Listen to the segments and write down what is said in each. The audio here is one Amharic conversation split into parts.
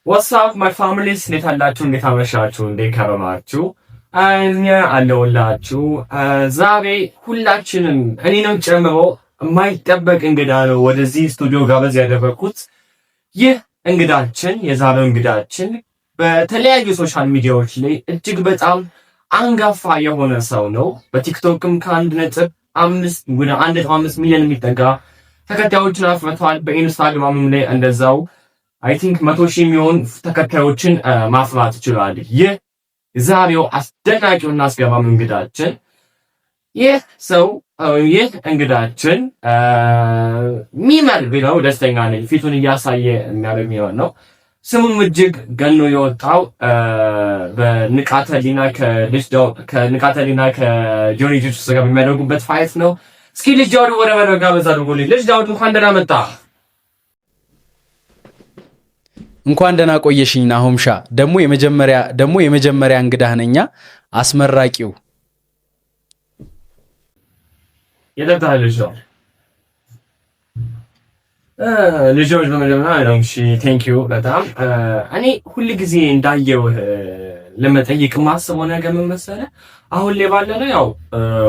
What's up my families? እንዴት አላችሁ? እንዴት አመሻችሁ? እንዴት ከረማችሁ? እኛ አለሁላችሁ። ዛሬ ሁላችንም እኔንም ጨምሮ የማይጠበቅ እንግዳ ነው ወደዚህ ስቱዲዮ ጋበዝ ያደረኩት። ይህ እንግዳችን የዛሬው እንግዳችን በተለያዩ ሶሻል ሚዲያዎች ላይ እጅግ በጣም አንጋፋ የሆነ ሰው ነው። በቲክቶክም ከ1.5 ሚሊዮን የሚጠጋ ተከታዮችን አፍርቷል። በኢንስታግራምም ላይ እንደዛው አይ ቲንክ 100,000 የሚሆን ተከታዮችን ማፍራት ይችላል። ይህ ዛሬው አስደናቂውና አስገራሚው እንግዳችን ይህ እንግዳችን ሚመር ቢለው ደስተኛ ነኝ። ፊቱን እያሳየ የሚያደርግ ነው። ስሙም እጅግ ገኖ የወጣው በንቃተ ህሊና ከጆኒ ጁጁስ ጋር የሚያደርጉበት ፋይት ነው። እስኪ ልጅ ዳውድ ወደ መድረክ ጋበዝ አድርጎልኝ። ልጅ ዳውድ እንኳን ደህና መጣ። እንኳን ደህና ቆየሽኝ ናሆምሻ። ደግሞ የመጀመሪያ እንግዳህ ነኛ። አስመራቂው የደታህ ልጆች በመጀመሪያ ነው። እሺ ቴንክ ዩ በጣም እኔ ሁሉ ጊዜ እንዳየው ለመጠየቅ ማስበው ነገር ምን መሰለህ፣ አሁን ላይ ባለነው ያው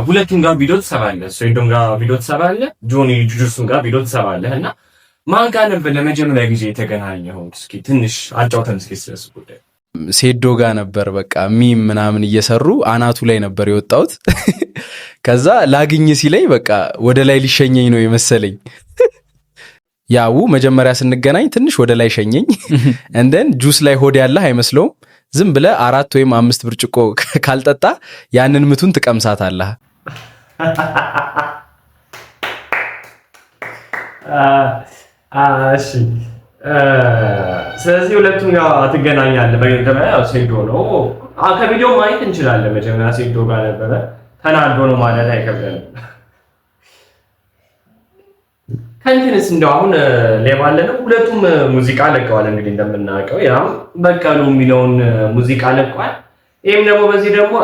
ሁለቱም ጋር ቪዲዮ ትሰራለህ፣ ሴዶም ጋር ቪዲዮ ትሰራለህ፣ ጆኒ ጁጁስም ጋር ቪዲዮ ትሰራለህ እና ማን ጋር ነበር ለመጀመሪያ ጊዜ የተገናኘው? እስኪ ትንሽ አጫውተን እስኪ ስለሱ ጉዳይ። ሴዶ ጋር ነበር። በቃ ሚም ምናምን እየሰሩ አናቱ ላይ ነበር የወጣሁት። ከዛ ላግኝ ሲለኝ በቃ ወደ ላይ ሊሸኘኝ ነው የመሰለኝ። ያው መጀመሪያ ስንገናኝ ትንሽ ወደ ላይ ሸኘኝ። እንደን ጁስ ላይ ሆድ ያለህ አይመስለውም። ዝም ብለህ 4 ወይም 5 ብርጭቆ ካልጠጣ ያንን ምቱን ትቀምሳታለህ። እሺ ስለዚህ ሁለቱም ጋር ትገናኛለህ። በመጀመሪያ ያው ሴዶ ነው። ከቪዲዮ ማየት እንችላለን። መጀመሪያ ሴዶ ጋር ነበረ። ተናዶ ነው ማለት አይከብደንም። ከእንትንስ እንደው አሁን ሌባለ ነው። ሁለቱም ሙዚቃ ለቀዋል። እንግዲህ እንደምናውቀው ያም በቀሉ የሚለውን ሙዚቃ ለቀዋል። ይሄም ደግሞ በዚህ ደግሞ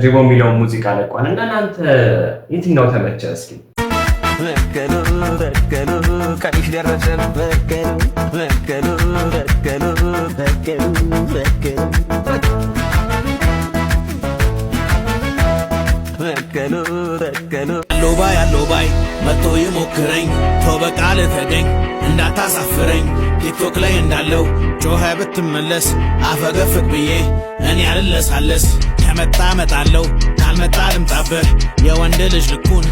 ጅቦ የሚለውን ሙዚቃ ለቀዋል። እና እናንተ የትኛው ተመቸ? እስኪ በቀሉ ቀንሽ ደረሰ። በቀሉ ያለው ባይ መጥቶ ይሞክረኝ ተበቃለ ተገኝ እንዳታሳፍረኝ ቲክቶክ ላይ እንዳለው ጮኸ ብትመለስ አፈገፍግ ብዬ እኔ አልለሳለስ ከመጣ መጣለው ካልመጣ ልምጣብህ የወንድ ልጅ ልኩን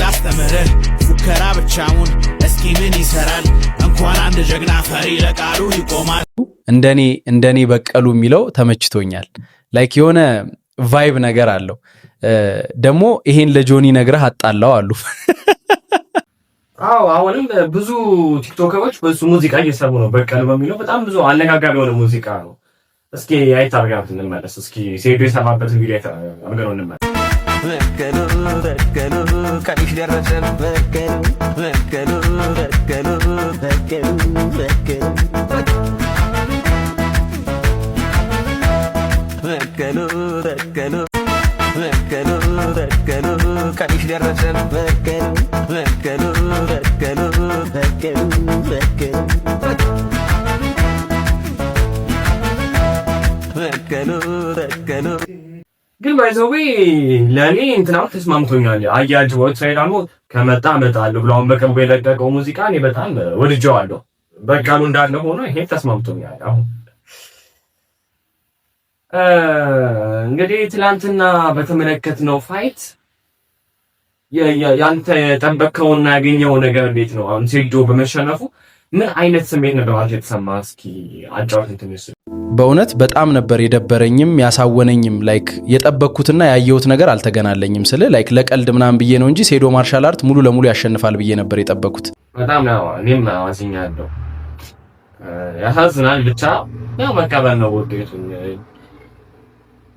ላስተምርህ ፉከራ ብቻውን እስኪ ምን ይሰራል እንኳን አንድ ጀግና ፈሪ ለቃሉ ይቆማል። እንደኔ በቀሉ የሚለው ተመችቶኛል። ላይክ የሆነ ቫይብ ነገር አለው። ደግሞ ይሄን ለጆኒ ነግረህ አጣላው አሉ። አዎ አሁንም ብዙ ቲክቶከሮች በሱ ሙዚቃ እየሰሩ ነው። በቀሉ በሚለው በጣም ብዙ አነጋጋሪ የሆነ ሙዚቃ ነው። እስኪ አይታርጋት እንመለስ። እስኪ ሴዶ የሰማበት ቪዲዮ አርገነው እንመለስ። በቀሉ ቀንሽ ደረሰ። በቀሉ ቀንሽ ደረሰ። ግን ባይዘዌ ለእኔ እንትናው ተስማምቶኛል። አያጅቦት ሳይዳሞ ከመጣ እመጣለሁ ብሎ አሁን በቅርቡ የለቀቀው ሙዚቃ እኔ በጣም ወድጄዋለሁ። በቀሉ እንዳለ ሆኖ ይሄ ተስማምቶኛል። አሁን እንግዲህ ትላንትና በተመለከትነው ፋይት ያንተ የጠበቀውና ያገኘው ነገር እንዴት ነው? አሁን ሴዶ በመሸነፉ ምን አይነት ስሜት ነበር የተሰማ? እስኪ አጫውተን ትንሽ። በእውነት በጣም ነበር የደበረኝም ያሳወነኝም። ላይክ የጠበቅኩትና ያየሁት ነገር አልተገናለኝም። ስለ ላይክ ለቀልድ ምናምን ብዬ ነው እንጂ ሴዶ ማርሻል አርት ሙሉ ለሙሉ ያሸንፋል ብዬ ነበር የጠበቅኩት። በጣም ነው እኔም አዝኛለሁ። ያሳዝናል። ብቻ ያው መቀበል ነው ውጤቱን።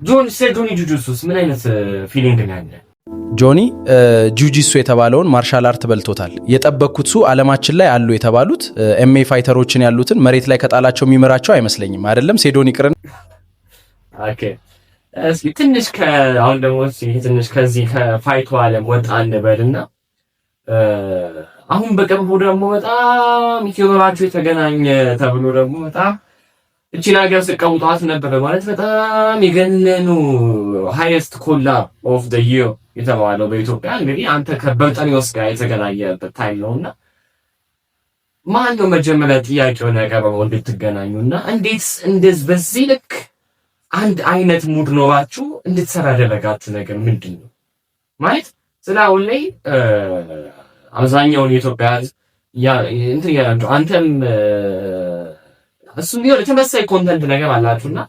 ጆኒ ጁጁስ ምን አይነት ፊሊንግ ነው ያለ? ጆኒ ጁጂሱ የተባለውን ማርሻል አርት በልቶታል። የጠበቅኩት ሱ ዓለማችን ላይ አሉ የተባሉት ኤምኤ ፋይተሮችን ያሉትን መሬት ላይ ከጣላቸው የሚመራቸው አይመስለኝም። አይደለም ሴዶን ይቅርን። ኦኬ እስኪ ትንሽ አሁን ደግሞ ትንሽ ከዚህ ከፋይቱ ዓለም ወጣ እንበልና አሁን በቅርቡ ደግሞ በጣም ኢትዮራችሁ የተገናኘ ተብሎ ደግሞ በጣም እቺን ሀገር ስቀውጧት ነበር ማለት በጣም የገነኑ ሃይስት ኮላብ ኦፍ ዘ ይር የተባለው በኢትዮጵያ እንግዲህ አንተ ከበርጠሚዎስ ጋር የተገናኘበት ታይም ነውና ማን ነው መጀመሪያ ጥያቄው ያቀረበው እንድትገናኙና እንዴት እንደዚህ በዚህ ልክ አንድ አይነት ሙድ ኖራችሁ እንድትሰራ ያደረጋችሁ ነገር ምንድነው? ማለት ስላው ላይ አብዛኛውን የኢትዮጵያ እንትን ያለው አንተም እሱም ቢሆን ተመሳሳይ ኮንተንት ነገር አላችሁና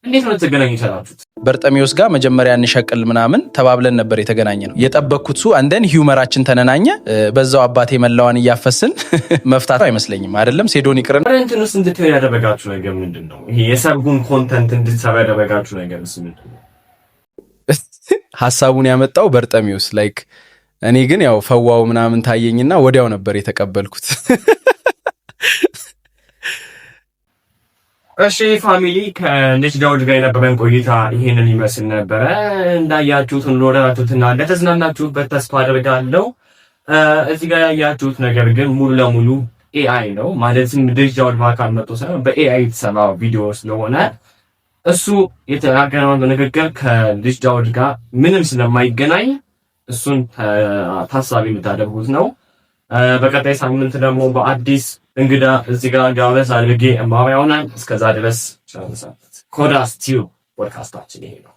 እንዴት ነው ተገናኙ ይችላልኩት? በርጠሚዎስ ጋር መጀመሪያ እንሸቅል ምናምን ተባብለን ነበር የተገናኘ ነው የጠበቅኩት አንደን ሂዩመራችን ተነናኘ በዛው አባቴ መላዋን እያፈስን መፍታት አይመስለኝም አይደለም ሴዶን ይቅርና እንትን ውስጥ እንድትሄድ ያደረጋችሁ ነገር ምንድነው? ይሄ የሰርጉን ኮንተንት እንድትሰራ ያደረጋችሁ ነገር ምንድነው? ሐሳቡን ያመጣው በርጠሚዎስ ላይክ እኔ ግን ያው ፈዋው ምናምን ታየኝና ወዲያው ነበር የተቀበልኩት። እሺ ፋሚሊ ከልጅ ዳውድ ጋር የነበረን ቆይታ ይሄንን ይመስል ነበረ። እንዳያችሁት እንደወደዳችሁትና እንደተዝናናችሁበት ተስፋ አደርጋለሁ። እዚህ ጋር ያያችሁት ነገር ግን ሙሉ ለሙሉ ኤአይ ነው። ማለትም ልጅ ዳውድ በአካል መጥቶ ሳይሆን በኤአይ የተሰራ ቪዲዮ ስለሆነ እሱ የተናገረው ንግግር ከልጅ ዳውድ ጋር ምንም ስለማይገናኝ እሱን ታሳቢ የምታደርጉት ነው። በቀጣይ ሳምንት ደግሞ በአዲስ እንግዳ እዚህ ጋር ጋበዝ አድርጌ እማወራ ይሆናል። እስከዛ ድረስ ኮዳስ ቲዩብ ፖድካስታችን ይሄ ነው።